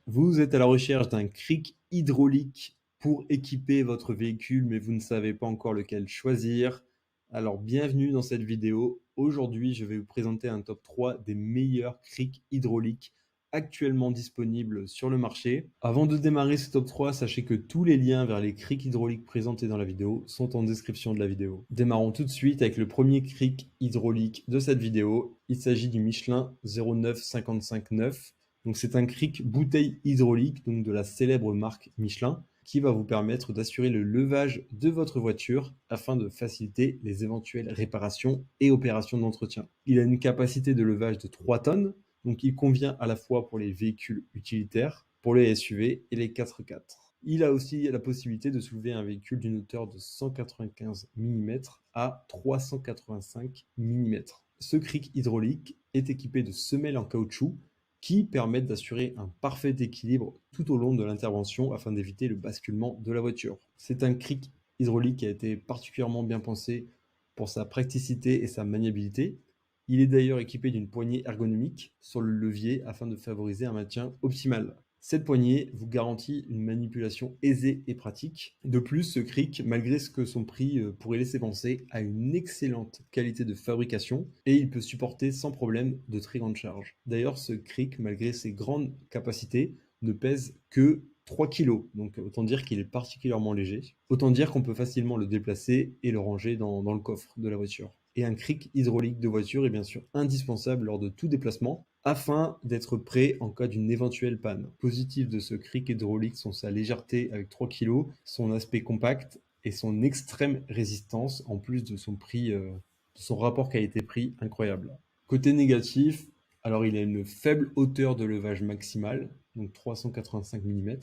Vous êtes à la recherche d'un cric hydraulique pour équiper votre véhicule, mais vous ne savez pas encore lequel choisir. Alors bienvenue dans cette vidéo. Aujourd'hui, je vais vous présenter un top 3 des meilleurs crics hydrauliques actuellement disponibles sur le marché. Avant de démarrer ce top 3, sachez que tous les liens vers les crics hydrauliques présentés dans la vidéo sont en description de la vidéo. Démarrons tout de suite avec le premier cric hydraulique de cette vidéo. Il s'agit du Michelin 09559. Donc c'est un cric bouteille hydraulique, donc de la célèbre marque Michelin, qui va vous permettre d'assurer le levage de votre voiture afin de faciliter les éventuelles réparations et opérations d'entretien. Il a une capacité de levage de 3 tonnes, donc il convient à la fois pour les véhicules utilitaires, pour les SUV et les 4x4. Il a aussi la possibilité de soulever un véhicule d'une hauteur de 195 mm à 385 mm. Ce cric hydraulique est équipé de semelles en caoutchouc qui permettent d'assurer un parfait équilibre tout au long de l'intervention afin d'éviter le basculement de la voiture. C'est un cric hydraulique qui a été particulièrement bien pensé pour sa praticité et sa maniabilité. Il est d'ailleurs équipé d'une poignée ergonomique sur le levier afin de favoriser un maintien optimal. Cette poignée vous garantit une manipulation aisée et pratique. De plus, ce cric, malgré ce que son prix pourrait laisser penser, a une excellente qualité de fabrication et il peut supporter sans problème de très grandes charges. D'ailleurs, ce cric, malgré ses grandes capacités, ne pèse que 3 kg, donc autant dire qu'il est particulièrement léger. Autant dire qu'on peut facilement le déplacer et le ranger dans le coffre de la voiture. Et un cric hydraulique de voiture est bien sûr indispensable lors de tout déplacement afin d'être prêt en cas d'une éventuelle panne. Positif de ce cric hydraulique sont sa légèreté avec 3 kg, son aspect compact et son extrême résistance en plus de son prix, de son rapport qualité-prix incroyable. Côté négatif, alors il a une faible hauteur de levage maximale, donc 385 mm,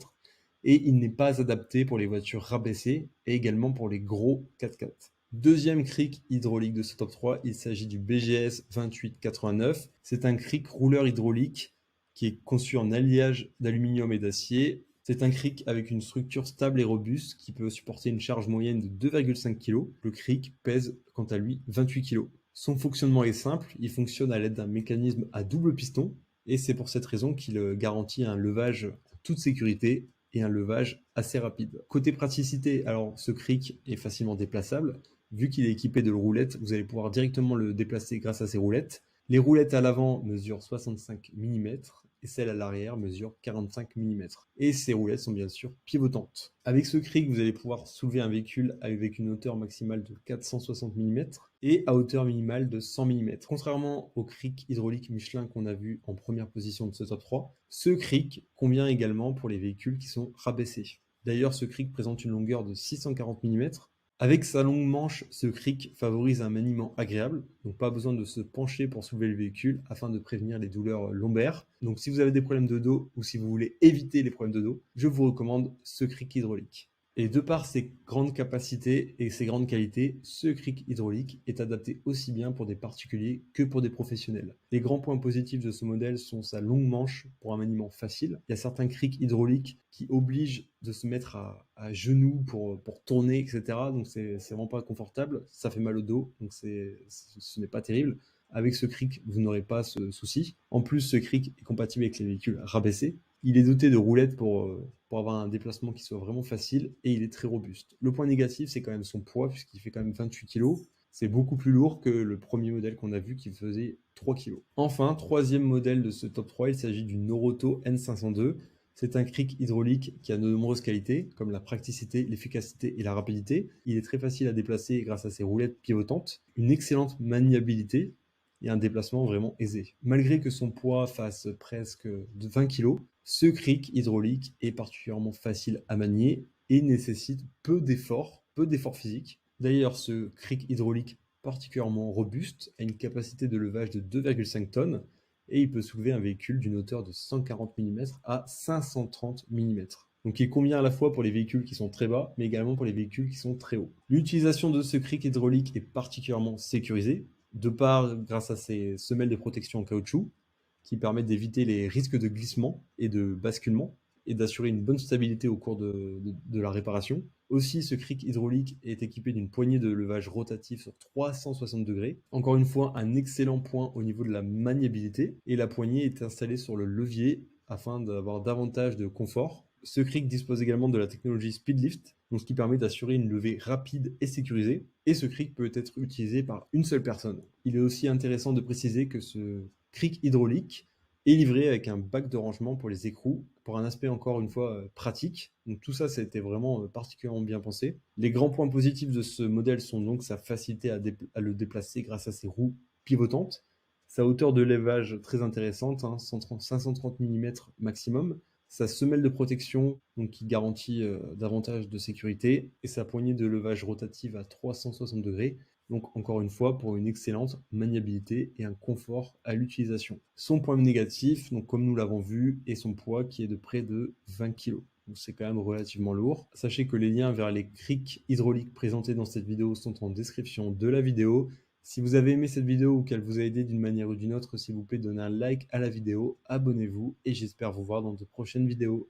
et il n'est pas adapté pour les voitures rabaissées et également pour les gros 4x4. Deuxième cric hydraulique de ce top 3, il s'agit du BGS 2889. C'est un cric rouleur hydraulique qui est conçu en alliage d'aluminium et d'acier. C'est un cric avec une structure stable et robuste qui peut supporter une charge moyenne de 2,5 kg. Le cric pèse quant à lui 28 kg. Son fonctionnement est simple, il fonctionne à l'aide d'un mécanisme à double piston et c'est pour cette raison qu'il garantit un levage en toute sécurité et un levage assez rapide. Côté praticité, alors ce cric est facilement déplaçable. Vu qu'il est équipé de roulettes, vous allez pouvoir directement le déplacer grâce à ces roulettes. Les roulettes à l'avant mesurent 65 mm et celles à l'arrière mesurent 45 mm. Et ces roulettes sont bien sûr pivotantes. Avec ce cric, vous allez pouvoir soulever un véhicule avec une hauteur maximale de 460 mm et à hauteur minimale de 100 mm. Contrairement au cric hydraulique Michelin qu'on a vu en première position de ce top 3, ce cric convient également pour les véhicules qui sont rabaissés. D'ailleurs, ce cric présente une longueur de 640 mm. Avec sa longue manche, ce cric favorise un maniement agréable, donc pas besoin de se pencher pour soulever le véhicule afin de prévenir les douleurs lombaires. Donc si vous avez des problèmes de dos ou si vous voulez éviter les problèmes de dos, je vous recommande ce cric hydraulique. Et de par ses grandes capacités et ses grandes qualités, ce cric hydraulique est adapté aussi bien pour des particuliers que pour des professionnels. Les grands points positifs de ce modèle sont sa longue manche pour un maniement facile. Il y a certains crics hydrauliques qui obligent de se mettre à genoux pour tourner, etc. Donc c'est vraiment pas confortable, ça fait mal au dos, donc ce n'est pas terrible. Avec ce cric, vous n'aurez pas ce souci. En plus, ce cric est compatible avec les véhicules rabaissés. Il est doté de roulettes pour avoir un déplacement qui soit vraiment facile et il est très robuste. Le point négatif, c'est quand même son poids, puisqu'il fait quand même 28 kg. C'est beaucoup plus lourd que le premier modèle qu'on a vu qui faisait 3 kg. Enfin, troisième modèle de ce top 3, il s'agit du Noroto N502. C'est un cric hydraulique qui a de nombreuses qualités, comme la praticité, l'efficacité et la rapidité. Il est très facile à déplacer grâce à ses roulettes pivotantes, une excellente maniabilité et un déplacement vraiment aisé. Malgré que son poids fasse presque de 20 kg, ce cric hydraulique est particulièrement facile à manier et nécessite peu d'efforts physiques. D'ailleurs, ce cric hydraulique particulièrement robuste a une capacité de levage de 2,5 tonnes et il peut soulever un véhicule d'une hauteur de 140 mm à 530 mm. Donc il convient à la fois pour les véhicules qui sont très bas, mais également pour les véhicules qui sont très hauts. L'utilisation de ce cric hydraulique est particulièrement sécurisée, de part grâce à ses semelles de protection en caoutchouc, qui permettent d'éviter les risques de glissement et de basculement, et d'assurer une bonne stabilité au cours de la réparation. Aussi, ce cric hydraulique est équipé d'une poignée de levage rotatif sur 360 degrés. Encore une fois, un excellent point au niveau de la maniabilité. Et la poignée est installée sur le levier afin d'avoir davantage de confort. Ce cric dispose également de la technologie Speedlift, donc ce qui permet d'assurer une levée rapide et sécurisée. Et ce cric peut être utilisé par une seule personne. Il est aussi intéressant de préciser que ce cric hydraulique est livré avec un bac de rangement pour les écrous, pour un aspect encore une fois pratique. Donc tout ça, ça a été vraiment particulièrement bien pensé. Les grands points positifs de ce modèle sont donc sa facilité à le déplacer grâce à ses roues pivotantes, sa hauteur de levage très intéressante, 530 mm maximum, sa semelle de protection donc qui garantit davantage de sécurité, et sa poignée de levage rotative à 360 degrés, donc encore une fois pour une excellente maniabilité et un confort à l'utilisation. Son point négatif, donc comme nous l'avons vu, est son poids qui est de près de 20 kg. Donc c'est quand même relativement lourd. Sachez que les liens vers les crics hydrauliques présentés dans cette vidéo sont en description de la vidéo. Si vous avez aimé cette vidéo ou qu'elle vous a aidé d'une manière ou d'une autre, s'il vous plaît, donnez un like à la vidéo, abonnez-vous et j'espère vous voir dans de prochaines vidéos.